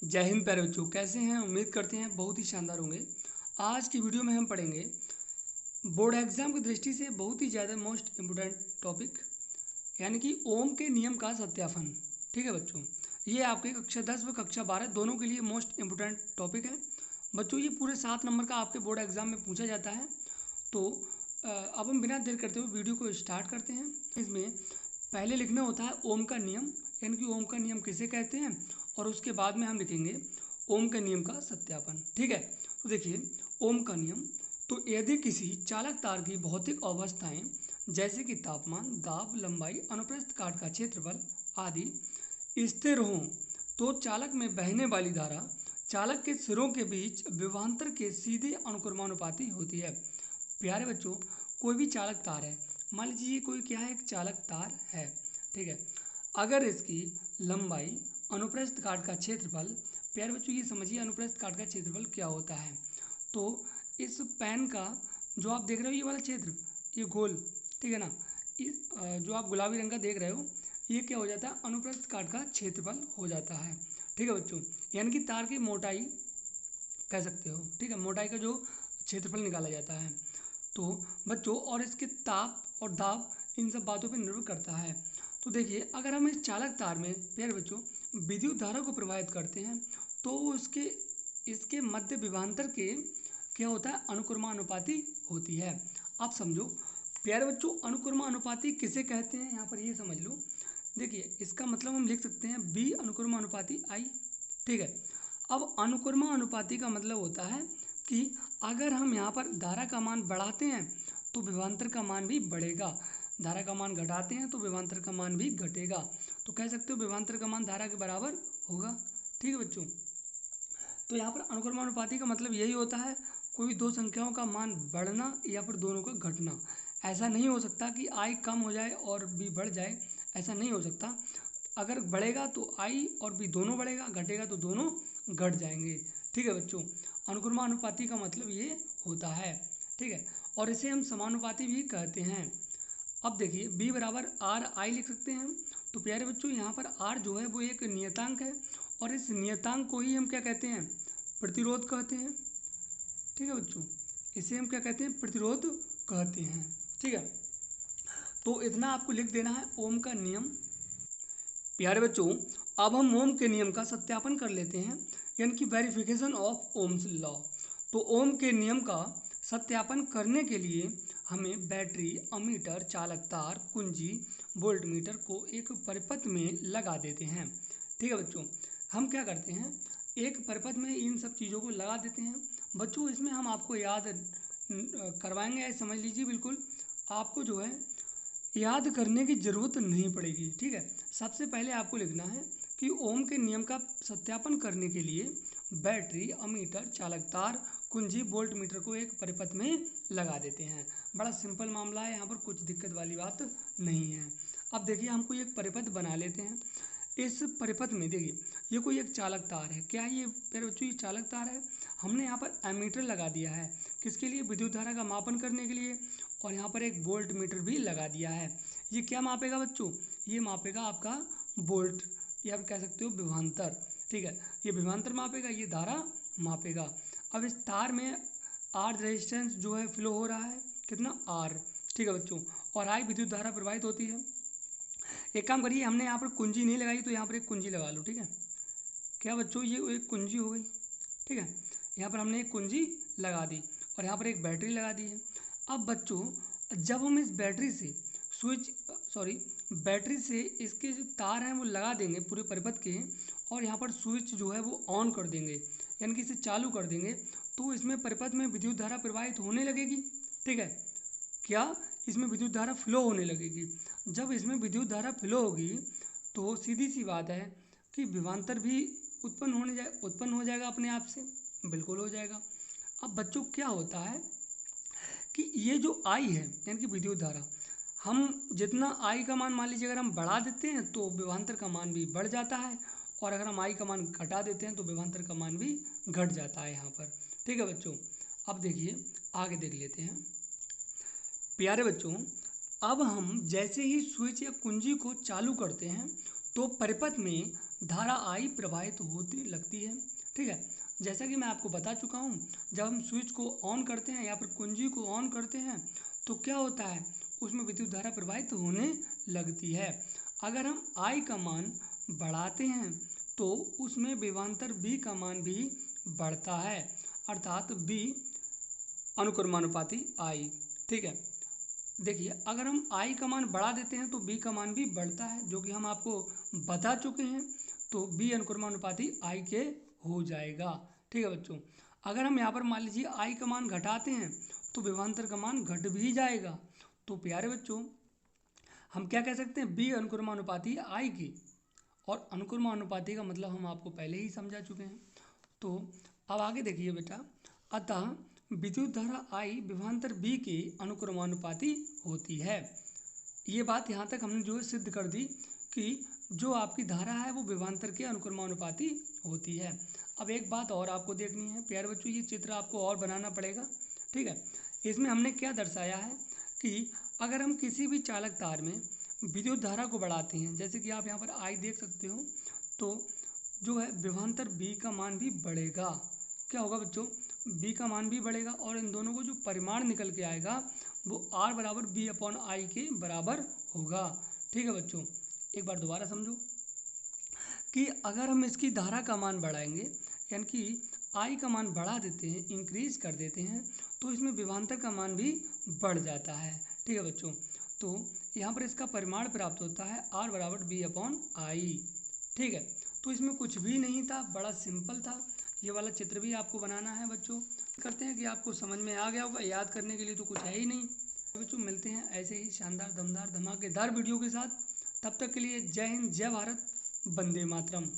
जय हिंद प्यारे बच्चों, कैसे हैं? उम्मीद करते हैं बहुत ही शानदार होंगे। आज की वीडियो में हम पढ़ेंगे बोर्ड एग्जाम की दृष्टि से बहुत ही ज़्यादा मोस्ट इम्पोर्टेंट टॉपिक, यानी कि ओम के नियम का सत्यापन। ठीक है बच्चों, ये आपके कक्षा 10 व कक्षा 12 दोनों के लिए मोस्ट इम्पोर्टेंट टॉपिक है। बच्चों ये पूरे 7 नंबर का आपके बोर्ड एग्जाम में पूछा जाता है। तो अब हम बिना देर करते हुए वीडियो को स्टार्ट करते हैं। इसमें पहले लिखना होता है ओम का नियम, यानी कि ओम का नियम किसे कहते हैं, और उसके बाद में हम लिखेंगे ओम के नियम का सत्यापन। ठीक है, तो देखिए ओम का नियम। तो यदि किसी चालक तार की भौतिक अवस्थाएं जैसे कि तापमान, दाब, लंबाई, अनुप्रस्थ काट का क्षेत्रफल आदि स्थिर हों तो चालक में बहने वाली धारा चालक के सिरों के बीच विभवांतर के सीधे अनुक्रमानुपाती होती है। प्यारे बच्चों, कोई भी चालक तार है, मान लीजिए कोई क्या है, एक चालक तार है। ठीक है, अगर इसकी लंबाई अनुप्रस्थ काट का क्षेत्रफल, प्यारे बच्चों ये समझिए अनुप्रस्थ काट का क्षेत्रफल क्या होता है। तो इस पेन का जो आप देख रहे हो ये वाला क्षेत्र, ये गोल, ठीक है ना, जो आप गुलाबी रंग का देख रहे हो ये क्या हो जाता है, अनुप्रस्थ काट का क्षेत्रफल हो जाता है। ठीक है बच्चों, यानी कि तार की मोटाई कह सकते हो। ठीक है, मोटाई का जो क्षेत्रफल निकाला जाता है। तो बच्चों और इसके ताप और दाब इन सब बातों पर निर्भर करता है। तो देखिए अगर हम इस चालक तार में प्यारे बच्चों विद्युत धारा को प्रवाहित करते हैं तो उसके इसके मध्य विभवांतर के क्या होता है, अनुक्रमानुपाती होती है। आप समझो प्यारे बच्चों, अनुक्रमानुपाती किसे कहते हैं, यहाँ पर ये समझ लो। देखिए इसका मतलब हम लिख सकते हैं बी अनुक्रमानुपाती आई। ठीक है, अब अनुक्रमानुपाती का मतलब होता है कि अगर हम यहाँ पर धारा का मान बढ़ाते हैं तो विभवांतर का मान भी बढ़ेगा, धारा का मान घटाते हैं तो विभवांतर का मान भी घटेगा। तो कह सकते हो विभवांतर का मान धारा के बराबर होगा। ठीक है बच्चों, तो यहाँ पर अनुक्रमानुपाती का मतलब यही होता है, कोई दो संख्याओं का मान बढ़ना या फिर दोनों का घटना। ऐसा नहीं हो सकता कि आई कम हो जाए और बी बढ़ जाए, ऐसा नहीं हो सकता। अगर बढ़ेगा तो आई और बी दोनों बढ़ेगा, घटेगा तो दोनों घट जाएंगे। ठीक है बच्चों, अनुक्रमानुपाती का मतलब ये होता है। ठीक है, और इसे हम समानुपाती भी कहते हैं। अब देखिए b बराबर आर आई लिख सकते हैं हम। तो प्यारे बच्चों यहाँ पर r जो है वो एक नियतांक है, और इस नियतांक को ही हम क्या कहते हैं, प्रतिरोध कहते हैं। ठीक है बच्चों, इसे हम क्या कहते हैं, प्रतिरोध कहते हैं। ठीक है, तो इतना आपको लिख देना है ओम का नियम। प्यारे बच्चों अब हम ओम के नियम का सत्यापन कर लेते हैं, यानी कि वेरिफिकेशन ऑफ ओम्स लॉ। तो ओम के नियम का सत्यापन करने के लिए हमें बैटरी, अमीटर, चालक तार, कुंजी, वोल्टमीटर को एक परिपथ में लगा देते हैं। ठीक है बच्चों, हम क्या करते हैं, एक परिपथ में इन सब चीज़ों को लगा देते हैं। बच्चों इसमें हम आपको याद करवाएंगे, समझ लीजिए, बिल्कुल आपको जो है याद करने की ज़रूरत नहीं पड़ेगी। ठीक है, सबसे पहले आपको लिखना है कि ओम के नियम का सत्यापन करने के लिए बैटरी, अमीटर, चालक तार, कुंजी, वोल्ट मीटर को एक परिपथ में लगा देते हैं। बड़ा सिंपल मामला है, यहाँ पर कुछ दिक्कत वाली बात नहीं है। अब देखिए हमको एक परिपथ बना लेते हैं। इस परिपथ में देखिए ये कोई एक चालक तार है, क्या है ये प्यारे बच्चों, ये चालक तार है। हमने यहाँ पर एमीटर लगा दिया है, किसके लिए, विद्युत धारा का मापन करने के लिए। और यहाँ पर एक वोल्ट मीटर भी लगा दिया है। ये क्या मापेगा बच्चों, ये मापेगा आपका वोल्ट, या आप कह सकते हो विभवांतर। ठीक है, ये विभवांतर मापेगा, ये धारा मापेगा। अब इस तार में आर रेजिस्टेंस जो है फ्लो हो रहा है, कितना, आर। ठीक है बच्चों, और आई विद्युत धारा प्रवाहित होती है। एक काम करिए, हमने यहाँ पर कुंजी नहीं लगाई तो यहाँ पर एक कुंजी लगा लो। ठीक है, क्या बच्चों, ये एक कुंजी हो गई। ठीक है, यहाँ पर हमने एक कुंजी लगा दी और यहाँ पर एक बैटरी लगा दी है। अब बच्चों जब हम इस बैटरी से बैटरी से इसके जो तार हैं वो लगा देंगे पूरे परिपथ के, और यहाँ पर स्विच जो है वो ऑन कर देंगे, यानी कि इसे चालू कर देंगे, तो इसमें परिपथ में विद्युत धारा प्रवाहित होने लगेगी। ठीक है, क्या, इसमें विद्युत धारा फ्लो होने लगेगी। जब इसमें विद्युत धारा फ्लो होगी तो सीधी सी बात है कि विभवांतर भी उत्पन्न हो जाएगा अपने आप से, बिल्कुल हो जाएगा। अब बच्चों क्या होता है कि ये जो आई है यानी कि विद्युत धारा, हम जितना आई का मान मान लीजिए अगर हम बढ़ा देते हैं तो विभवांतर का मान भी बढ़ जाता है, और अगर हम आई का मान घटा देते हैं तो विभवांतर का मान भी घट जाता है यहाँ पर। ठीक है बच्चों, अब देखिए आगे देख लेते हैं। प्यारे बच्चों अब हम जैसे ही स्विच या कुंजी को चालू करते हैं तो परिपथ में धारा आई प्रवाहित होती लगती है। ठीक है, जैसा कि मैं आपको बता चुका हूँ, जब हम स्विच को ऑन करते हैं या फिर कुंजी को ऑन करते हैं तो क्या होता है, उसमें विद्युत धारा प्रवाहित होने लगती है। अगर हम आई का मान बढ़ाते हैं तो उसमें विभवांतर बी का मान भी बढ़ता है, अर्थात बी अनुक्रमानुपाती आई। ठीक है, देखिए अगर हम आई का मान बढ़ा देते हैं तो बी का मान भी बढ़ता है, जो कि हम आपको बता चुके हैं। तो बी अनुक्रमानुपाती आई के हो जाएगा। ठीक है बच्चों, अगर हम यहाँ पर मान लीजिए आई का मान घटाते हैं तो विभवांतर का मान घट भी जाएगा। तो प्यारे बच्चों, हम क्या कह सकते हैं, बी अनुक्रमानुपाती आई की, और अनुक्रमानुपाती का मतलब हम आपको पहले ही समझा चुके हैं। तो अब आगे देखिए बेटा, अतः विद्युत धारा आई विभवांतर बी के अनुक्रमानुपाती होती है। ये बात यहाँ तक हमने जो है सिद्ध कर दी कि जो आपकी धारा है वो विभवांतर के अनुक्रमानुपाती होती है। अब एक बात और आपको देखनी है प्यारे बच्चों, ये चित्र आपको और बनाना पड़ेगा। ठीक है, इसमें हमने क्या दर्शाया है कि अगर हम किसी भी चालक तार में विद्युत धारा को बढ़ाते हैं, जैसे कि आप यहाँ पर आई देख सकते हो, तो जो है विभवांतर बी का मान भी बढ़ेगा। क्या होगा बच्चों, बी का मान भी बढ़ेगा और इन दोनों को जो परिमाण निकल के आएगा वो आर बराबर बी अपॉन आई के बराबर होगा। ठीक है बच्चों, एक बार दोबारा समझो कि अगर हम इसकी धारा का मान बढ़ाएंगे, यानी कि आई का मान बढ़ा देते हैं, इंक्रीज कर देते हैं, तो इसमें विभवांतर का मान भी बढ़ जाता है। ठीक है बच्चों, तो यहाँ पर इसका परिमाण प्राप्त होता है आर बराबर बी अपॉन आई। ठीक है, तो इसमें कुछ भी नहीं था, बड़ा सिंपल था। ये वाला चित्र भी आपको बनाना है बच्चों। करते हैं कि आपको समझ में आ गया होगा, याद करने के लिए तो कुछ है ही नहीं। बच्चों मिलते हैं ऐसे ही शानदार दमदार धमाकेदार वीडियो के साथ, तब तक के लिए जय हिंद, जय भारत, वंदे मातरम।